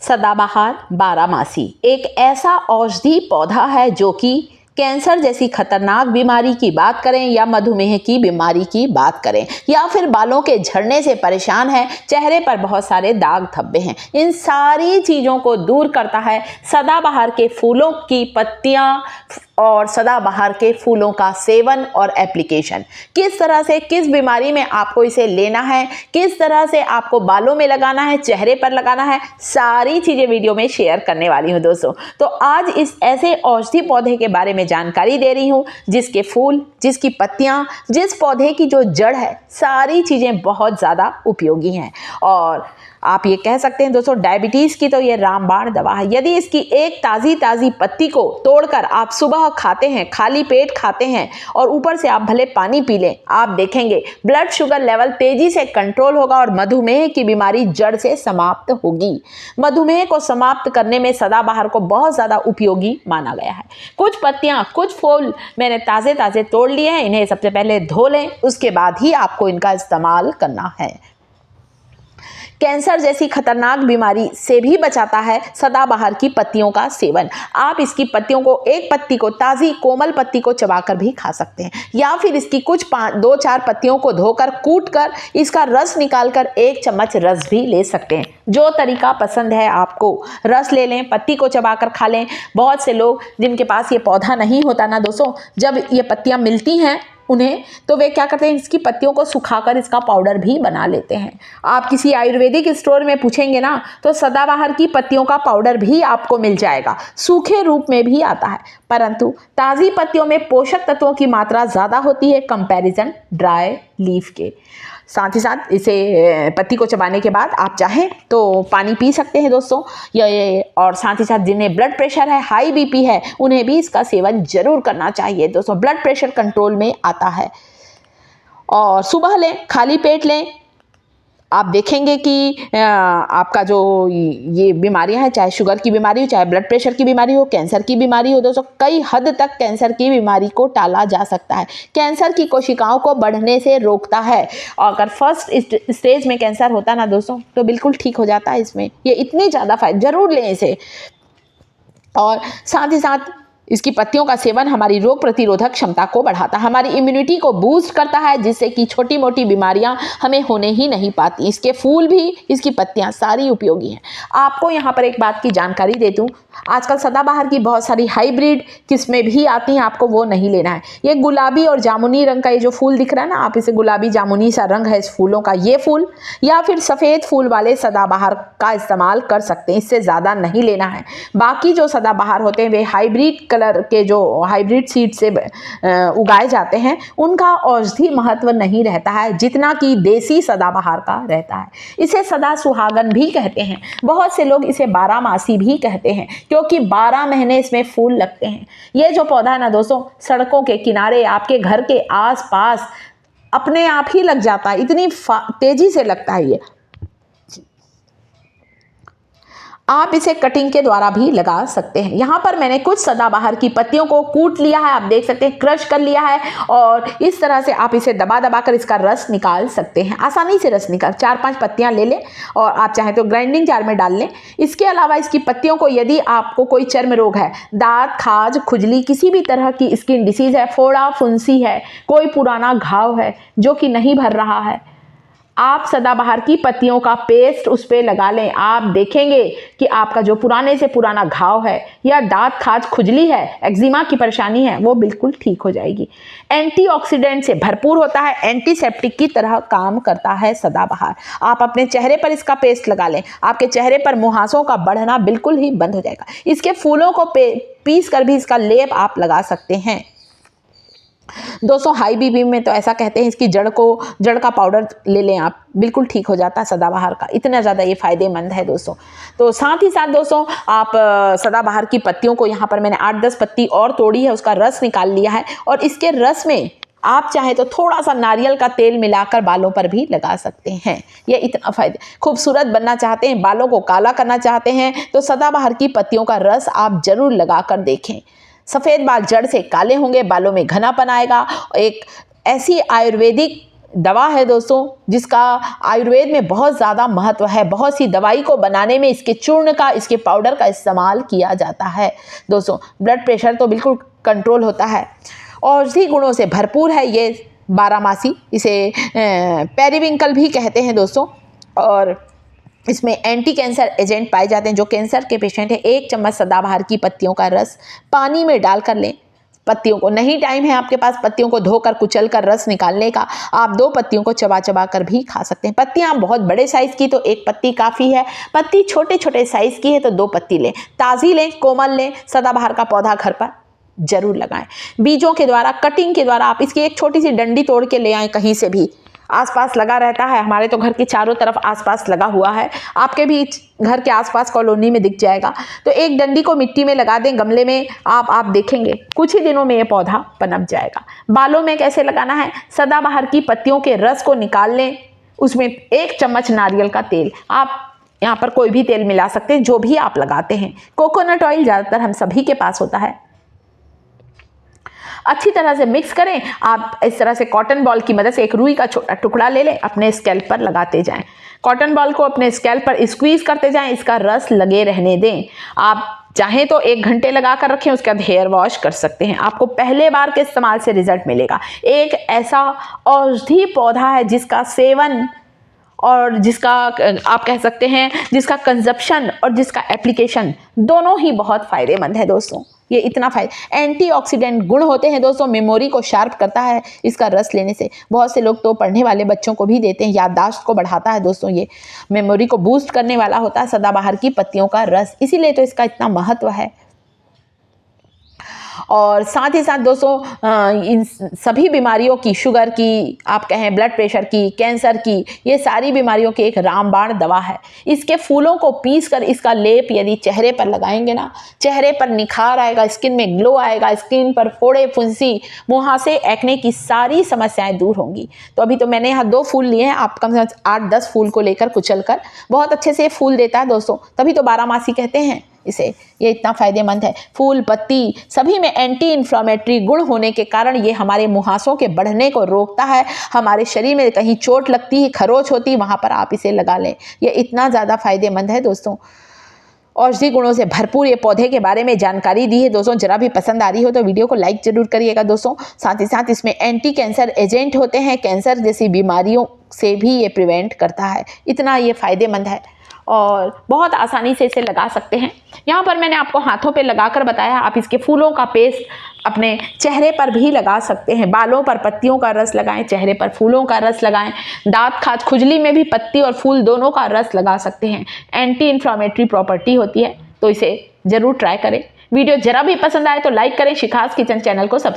सदाबहार बारहमासी एक ऐसा औषधि पौधा है जो कि कैंसर जैसी खतरनाक बीमारी की बात करें या मधुमेह की बीमारी की बात करें या फिर बालों के झड़ने से परेशान है, चेहरे पर बहुत सारे दाग धब्बे हैं, इन सारी चीज़ों को दूर करता है सदाबहार के फूलों की पत्तियां और सदाबहार के फूलों का सेवन और एप्लीकेशन। किस तरह से किस बीमारी में आपको इसे लेना है, किस तरह से आपको बालों में लगाना है, चेहरे पर लगाना है, सारी चीज़ें वीडियो में शेयर करने वाली हूँ दोस्तों। तो आज इस ऐसे औषधि पौधे के बारे में जानकारी दे रही हूँ जिसके फूल, जिसकी पत्तियाँ, जिस पौधे की जो जड़ है, सारी चीज़ें बहुत ज़्यादा उपयोगी हैं। और आप ये कह सकते हैं दोस्तों, डायबिटीज़ की तो ये रामबाण दवा है। यदि इसकी एक ताज़ी पत्ती को तोड़कर आप सुबह खाते हैं, खाली पेट खाते हैं और ऊपर से आप भले पानी पी लें, आप देखेंगे ब्लड शुगर लेवल तेजी से कंट्रोल होगा और मधुमेह की बीमारी जड़ से समाप्त होगी। मधुमेह को समाप्त करने में सदाबहार को बहुत ज़्यादा उपयोगी माना गया है। कुछ पत्तियाँ, कुछ फूल मैंने ताज़े तोड़ लिए हैं, इन्हें सबसे पहले धो लें, उसके बाद ही आपको इनका इस्तेमाल करना है। कैंसर जैसी खतरनाक बीमारी से भी बचाता है सदाबहार की पत्तियों का सेवन। आप इसकी पत्तियों को, एक पत्ती को, ताज़ी कोमल पत्ती को चबाकर भी खा सकते हैं या फिर इसकी कुछ 2-4 पत्तियों को धोकर कूटकर इसका रस निकालकर 1 चम्मच रस भी ले सकते हैं। जो तरीका पसंद है आपको, रस ले लें, पत्ती को चबाकर खा लें। बहुत से लोग जिनके पास ये पौधा नहीं होता ना दोस्तों, जब ये पत्तियां मिलती हैं उन्हें, तो वे क्या करते हैं, इसकी पत्तियों को सुखाकर इसका पाउडर भी बना लेते हैं। आप किसी आयुर्वेदिक स्टोर में पूछेंगे ना तो सदाबहार की पत्तियों का पाउडर भी आपको मिल जाएगा, सूखे रूप में भी आता है, परंतु ताज़ी पत्तियों में पोषक तत्वों की मात्रा ज़्यादा होती है कंपैरिजन ड्राई लीफ के। साथ ही साथ इसे पत्ती को चबाने के बाद आप चाहें तो पानी पी सकते हैं दोस्तों। और साथ ही साथ जिन्हें ब्लड प्रेशर है, हाई बीपी है, उन्हें भी इसका सेवन जरूर करना चाहिए दोस्तों। ब्लड प्रेशर कंट्रोल में आता है। और सुबह लें, खाली पेट लें, आप देखेंगे कि आपका जो ये बीमारियां हैं, चाहे शुगर की बीमारी हो, चाहे ब्लड प्रेशर की बीमारी हो, कैंसर की बीमारी हो दोस्तों, कई हद तक कैंसर की बीमारी को टाला जा सकता है। कैंसर की कोशिकाओं को बढ़ने से रोकता है। और अगर फर्स्ट स्टेज में कैंसर होता है ना दोस्तों, तो बिल्कुल ठीक हो जाता है। इसमें ये इतनी ज़्यादा फायदा, जरूर लें इसे। और साथ ही साथ इसकी पत्तियों का सेवन हमारी रोग प्रतिरोधक क्षमता को बढ़ाता है, हमारी इम्यूनिटी को बूस्ट करता है, जिससे कि छोटी मोटी बीमारियां हमें होने ही नहीं पाती। इसके फूल भी, इसकी पत्तियां सारी उपयोगी हैं। आपको यहाँ पर एक बात की जानकारी दे दूं, आजकल सदाबहार की बहुत सारी हाइब्रिड किस्में भी आती हैं, आपको वो नहीं लेना है। ये गुलाबी और जामुनी रंग का ये जो फूल दिख रहा है ना, आप इसे, गुलाबी जामुनी सा रंग है इस फूलों का, ये फूल, या फिर सफ़ेद फूल वाले सदाबहार का इस्तेमाल कर सकते हैं। इससे ज़्यादा नहीं लेना है। बाकी जो सदाबहार होते हैं वे हाइब्रिड कलर के, जो हाइब्रिड सीड से उगाए जाते हैं, उनका औषधि महत्व नहीं रहता है जितना कि देसी सदाबहार का रहता है। इसे सदा सुहागन भी कहते हैं। बहुत से लोग इसे बारहमासी भी कहते हैं क्योंकि 12 महीने इसमें फूल लगते हैं। ये जो पौधा है ना दोस्तों, सड़कों के किनारे, आपके घर के आसपास अपने आप ही लग जाता है, इतनी तेजी से लगता है ये। आप इसे कटिंग के द्वारा भी लगा सकते हैं। यहाँ पर मैंने कुछ सदाबहार की पत्तियों को कूट लिया है, आप देख सकते हैं, क्रश कर लिया है, और इस तरह से आप इसे दबा कर इसका रस निकाल सकते हैं। आसानी से रस निकाल, 4-5 पत्तियाँ ले लें और आप चाहें तो ग्राइंडिंग जार में डाल लें। इसके अलावा इसकी पत्तियों को, यदि आपको कोई चर्म रोग है, दांत, खाज, खुजली, किसी भी तरह की स्किन डिसीज है, फोड़ा फुंसी है, कोई पुराना घाव है जो कि नहीं भर रहा है, आप सदाबहार की पत्तियों का पेस्ट उस पर लगा लें। आप देखेंगे कि आपका जो पुराने से पुराना घाव है या दांत, खाज, खुजली है, एक्जिमा की परेशानी है, वो बिल्कुल ठीक हो जाएगी। एंटीऑक्सीडेंट से भरपूर होता है, एंटीसेप्टिक की तरह काम करता है सदाबहार। आप अपने चेहरे पर इसका पेस्ट लगा लें, आपके चेहरे पर मुहासों का बढ़ना बिल्कुल ही बंद हो जाएगा। इसके फूलों को पीस कर भी इसका लेप आप लगा सकते हैं दोस्तों। हाई बीपी में तो ऐसा कहते हैं, इसकी जड़ का पाउडर ले लें आप, बिल्कुल ठीक हो जाता है सदाबहार का। इतना ज़्यादा ये फ़ायदेमंद है दोस्तों। तो साथ ही साथ दोस्तों, आप सदाबहार की पत्तियों को, यहाँ पर मैंने 8-10 पत्ती और तोड़ी है, उसका रस निकाल लिया है, और इसके रस में आप चाहें तो थोड़ा सा नारियल का तेल मिलाकर बालों पर भी लगा सकते हैं। ये इतना फायदे, खूबसूरत बनना चाहते हैं, बालों को काला करना चाहते हैं, तो सदाबहार की पत्तियों का रस आप जरूर लगा कर देखें। सफ़ेद बाल जड़ से काले होंगे, बालों में घनापन आएगा। एक ऐसी आयुर्वेदिक दवा है दोस्तों, जिसका आयुर्वेद में बहुत ज़्यादा महत्व है। बहुत सी दवाई को बनाने में इसके चूर्ण का, इसके पाउडर का इस्तेमाल किया जाता है दोस्तों। ब्लड प्रेशर तो बिल्कुल कंट्रोल होता है। औषधि गुणों से भरपूर है ये बारहमासी। इसे पेरिविंकल भी कहते हैं दोस्तों। और इसमें एंटी कैंसर एजेंट पाए जाते हैं। जो कैंसर के पेशेंट हैं, 1 चम्मच सदाबहार की पत्तियों का रस पानी में डालकर लें। पत्तियों को, नहीं टाइम है आपके पास पत्तियों को धोकर कुचल कर रस निकालने का, आप 2 पत्तियों को चबा चबा कर भी खा सकते हैं। पत्तियां बहुत बड़े साइज़ की तो 1 पत्ती काफ़ी है। पत्ती छोटे छोटे साइज़ की है तो 2 पत्ती लें। ताज़ी लें, कोमल लें। सदाबहार का पौधा घर पर जरूर लगाएं। बीजों के द्वारा, कटिंग के द्वारा आप इसकी एक छोटी सी डंडी तोड़ के ले आएँ। कहीं से भी आसपास लगा रहता है, हमारे तो घर के चारों तरफ आसपास लगा हुआ है, आपके भी घर के आसपास कॉलोनी में दिख जाएगा। तो एक डंडी को मिट्टी में लगा दें, गमले में। आप देखेंगे कुछ ही दिनों में ये पौधा पनप जाएगा। बालों में कैसे लगाना है? सदाबहार की पत्तियों के रस को निकाल लें, उसमें 1 चम्मच नारियल का तेल, आप यहाँ पर कोई भी तेल मिला सकते हैं जो भी आप लगाते हैं। कोकोनट ऑयल ज़्यादातर हम सभी के पास होता है। अच्छी तरह से मिक्स करें। आप इस तरह से कॉटन बॉल की मदद से एक रुई का छोटा टुकड़ा ले लें, अपने स्कैल्प पर लगाते जाएं। कॉटन बॉल को अपने स्कैल्प पर स्क्वीज करते जाएं, इसका रस लगे रहने दें। आप चाहें तो 1 घंटे लगा कर रखें, उसके बाद हेयर वॉश कर सकते हैं। आपको पहले बार के इस्तेमाल से रिजल्ट मिलेगा। एक ऐसा औषधि पौधा है जिसका सेवन और जिसका आप कह सकते हैं जिसका कंजप्शन और जिसका एप्लीकेशन दोनों ही बहुत फ़ायदेमंद है दोस्तों। ये इतना एंटीऑक्सीडेंट गुण होते हैं दोस्तों। मेमोरी को शार्प करता है इसका रस लेने से। बहुत से लोग तो पढ़ने वाले बच्चों को भी देते हैं, याददाश्त को बढ़ाता है दोस्तों। ये मेमोरी को बूस्ट करने वाला होता है सदाबहार की पत्तियों का रस, इसीलिए तो इसका इतना महत्व है। और साथ ही साथ दोस्तों इन सभी बीमारियों की, शुगर की, आप कहें ब्लड प्रेशर की, कैंसर की, ये सारी बीमारियों की एक रामबाण दवा है। इसके फूलों को पीस कर इसका लेप यदि चेहरे पर लगाएंगे ना, चेहरे पर निखार आएगा, स्किन में ग्लो आएगा, स्किन पर फोड़े, फुंसी, मुहासे, एक्ने की सारी समस्याएं दूर होंगी। तो अभी तो मैंने यहाँ 2 फूल लिए हैं, आप कम से कम 8-10 फूल को लेकर कुचल कर, बहुत अच्छे से फूल देता है दोस्तों, तभी तो बारहमासी कहते हैं इसे। ये इतना फ़ायदेमंद है। फूल, पत्ती सभी में एंटी इन्फ्लामेटरी गुण होने के कारण ये हमारे मुहासों के बढ़ने को रोकता है। हमारे शरीर में कहीं चोट लगती है, खरोच होती है, वहाँ पर आप इसे लगा लें। ये इतना ज़्यादा फ़ायदेमंद है दोस्तों। औषधि गुणों से भरपूर ये पौधे के बारे में जानकारी दी है दोस्तों। जरा भी पसंद आ रही हो तो वीडियो को लाइक जरूर करिएगा दोस्तों। साथ ही साथ इसमें एंटी कैंसर एजेंट होते हैं, कैंसर जैसी बीमारियों से भी ये प्रिवेंट करता है। इतना ये फ़ायदेमंद है और बहुत आसानी से इसे लगा सकते हैं। यहाँ पर मैंने आपको हाथों पे लगाकर बताया। आप इसके फूलों का पेस्ट अपने चेहरे पर भी लगा सकते हैं। बालों पर पत्तियों का रस लगाएं, चेहरे पर फूलों का रस लगाएं। दांत खाज खुजली में भी पत्ती और फूल दोनों का रस लगा सकते हैं। एंटी इन्फ्लामेटरी प्रॉपर्टी होती है, तो इसे ज़रूर ट्राई करें। वीडियो जरा भी पसंद आए तो लाइक करें। शिखास किचन चैनल को सब्सक्राइब